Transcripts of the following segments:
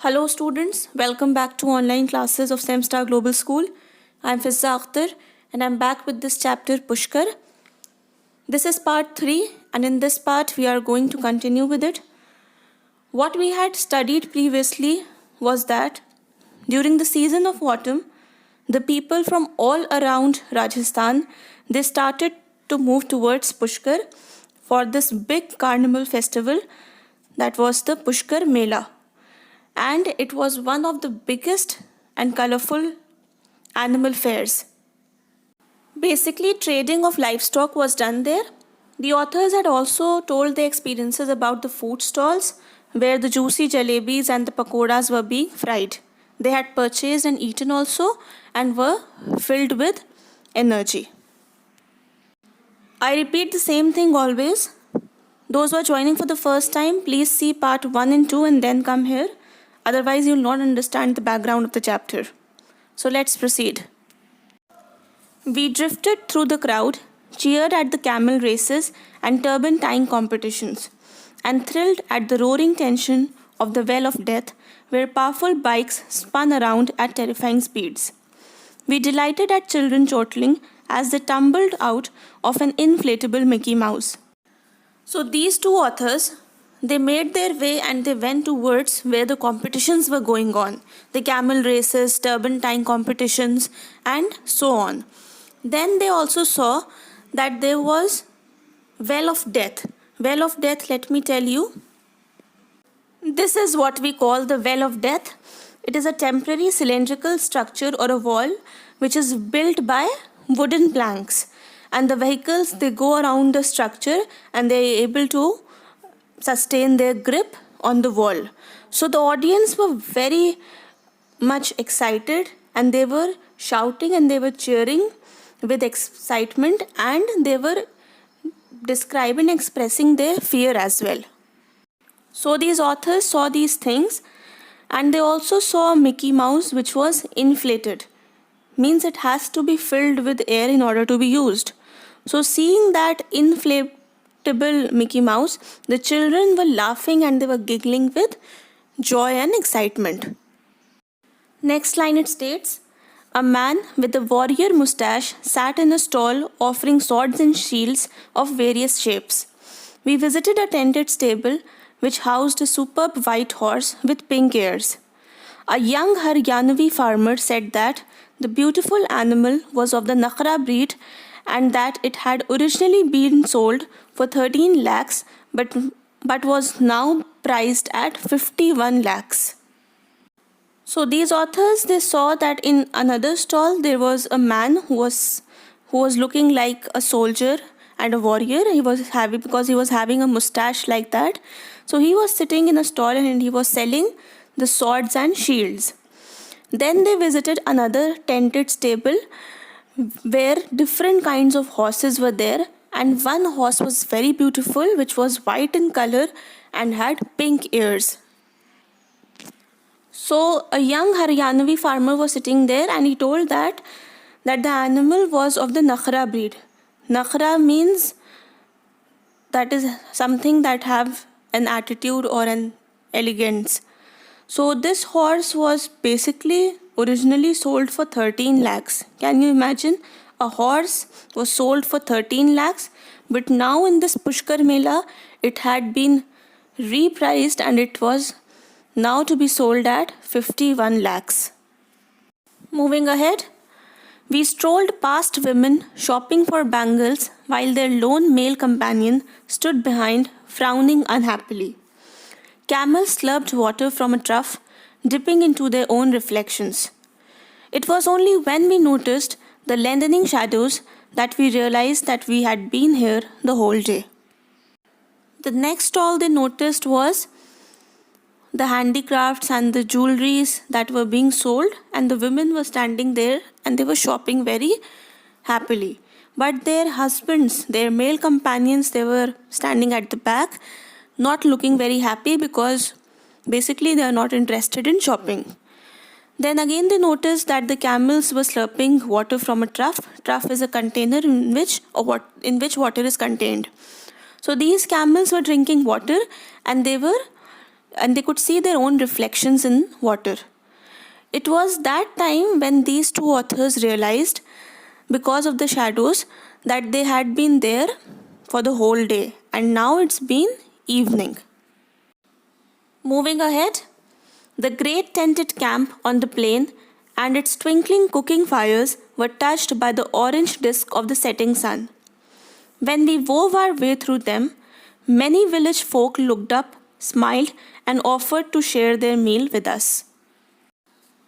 Hello students, welcome back to online classes of SEMStar Global School. I'm Fizza Akhtar and I'm back with this chapter Pushkar. This is part 3 and in this part we are going to continue with it. What we had studied previously was that during the season of autumn, the people from all around Rajasthan, they started to move towards Pushkar for this big carnival festival that was the Pushkar Mela. And it was one of the biggest and colorful animal fairs. Basically, trading of livestock was done there. The authors had also told their experiences about the food stalls where the juicy jalebis and the pakoras were being fried. They had purchased and eaten also and were filled with energy. I repeat the same thing always. Those who are joining for the first time, please see part 1 and 2 and then come here. Otherwise, you will not understand the background of the chapter. So let's proceed. We drifted through the crowd, cheered at the camel races and turban tying competitions, and thrilled at the roaring tension of the Well of Death, where powerful bikes spun around at terrifying speeds. We delighted at children chortling as they tumbled out of an inflatable Mickey Mouse. So these two authors, they made their way and they went towards where the competitions were going on. The camel races, turban tying competitions and so on. Then they also saw that there was Well of Death. Well of Death, let me tell you. This is what we call the Well of Death. It is a temporary cylindrical structure or a wall which is built by wooden planks. And the vehicles, they go around the structure and they are able to sustain their grip on the wall. So the audience were very much excited and they were shouting and they were cheering with excitement and they were describing, expressing their fear as well. So these authors saw these things and they also saw Mickey Mouse which was inflated. Means it has to be filled with air in order to be used. So seeing that inflatable Mickey Mouse, the children were laughing and they were giggling with joy and excitement. Next line it states, a man with a warrior mustache sat in a stall offering swords and shields of various shapes. We visited a tented stable which housed a superb white horse with pink ears. A young Haryanavi farmer said that the beautiful animal was of the Nakhra breed and that it had originally been sold for 13 lakhs but was now priced at 51 lakhs. So these authors, they saw that in another stall there was a man who was looking like a soldier and a warrior. He was having a mustache like that. So he was sitting in a stall and he was selling the swords and shields. Then they visited another tented stable where different kinds of horses were there and one horse was very beautiful which was white in color and had pink ears. So a young Haryanavi farmer was sitting there and he told that the animal was of the Nakhra breed. Nakhra means that is something that have an attitude or an elegance. So this horse was basically originally sold for 13 lakhs. Can you imagine? A horse was sold for 13 lakhs, but now in this Pushkar Mela, it had been repriced and it was now to be sold at 51 lakhs. Moving ahead, we strolled past women shopping for bangles while their lone male companion stood behind, frowning unhappily. Camels slurped water from a trough, dipping into their own reflections. It was only when we noticed the lengthening shadows that we realized that we had been here the whole day. The next stall they noticed was the handicrafts and the jewelries that were being sold, and the women were standing there and they were shopping very happily. But their husbands, their male companions, they were standing at the back, not looking very happy because basically they are not interested in shopping. Then again they noticed that the camels were slurping water from a trough. Trough is a container in which water is contained. So these camels were drinking water and they were and they could see their own reflections in water. It was that time when these two authors realized, because of the shadows, that they had been there for the whole day and now it's been evening. Moving ahead, the great tented camp on the plain and its twinkling cooking fires were touched by the orange disk of the setting sun. When we wove our way through them, many village folk looked up, smiled, and offered to share their meal with us.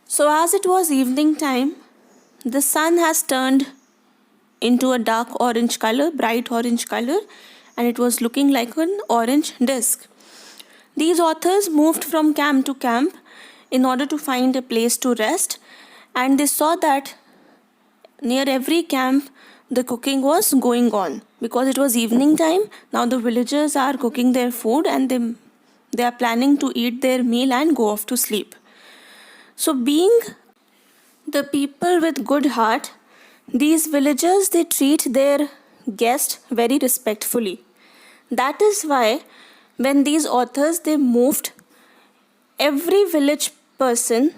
So, as it was evening time, the sun has turned into a dark orange color, bright orange color, and it was looking like an orange disk. These authors moved from camp to camp in order to find a place to rest, and they saw that near every camp the cooking was going on because it was evening time. Now the villagers are cooking their food and they are planning to eat their meal and go off to sleep. So, being the people with good heart, these villagers, they treat their guests very respectfully. That is why when these authors, they moved, every village person,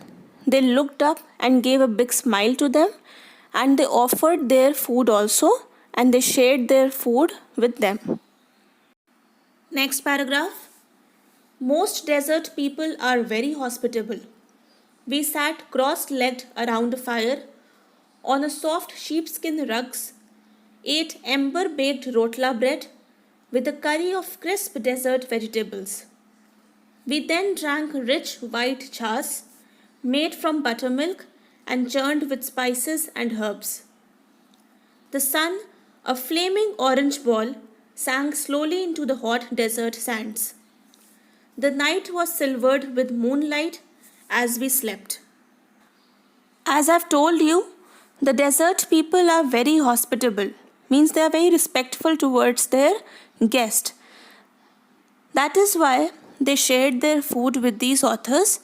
they looked up and gave a big smile to them, and they offered their food also, and they shared their food with them. Next paragraph. Most desert people are very hospitable. We sat cross-legged around a fire on a soft sheepskin rugs, ate ember-baked rotla bread with a curry of crisp desert vegetables. We then drank rich white chas made from buttermilk and churned with spices and herbs. The sun, a flaming orange ball, sank slowly into the hot desert sands. The night was silvered with moonlight as we slept. As I've told you, the desert people are very hospitable, means they are very respectful towards their guest. That is why they shared their food with these authors.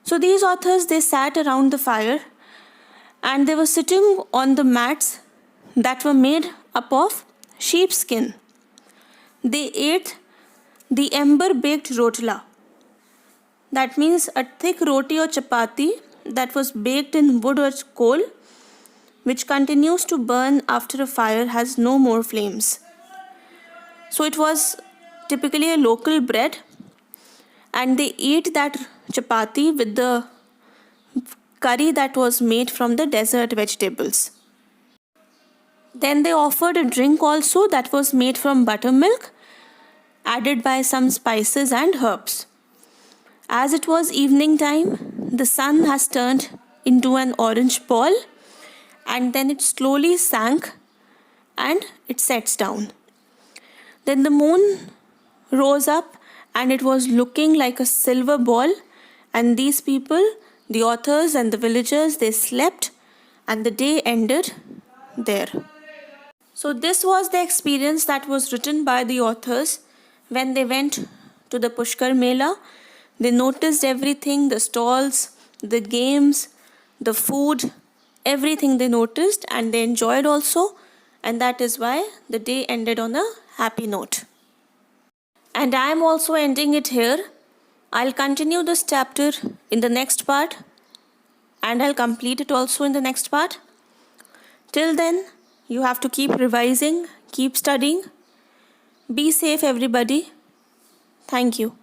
So these authors, they sat around the fire and they were sitting on the mats that were made up of sheepskin. They ate the ember-baked rotla. That means a thick roti or chapati that was baked in wood or coal, which continues to burn after a fire has no more flames. So it was typically a local bread, and they ate that chapati with the curry that was made from the desert vegetables. Then they offered a drink also that was made from buttermilk, added by some spices and herbs. As it was evening time, the sun has turned into an orange ball, and then it slowly sank and it sets down. Then the moon rose up and it was looking like a silver ball, and these people, the authors and the villagers, they slept and the day ended there. So this was the experience that was written by the authors when they went to the Pushkar Mela. They noticed everything, the stalls, the games, the food, everything they noticed, and they enjoyed also, and that is why the day ended on a happy note. And I am also ending it here. I'll continue this chapter in the next part, and I'll complete it also in the next part. Till then, you have to keep revising, keep studying. Be safe, everybody. Thank you.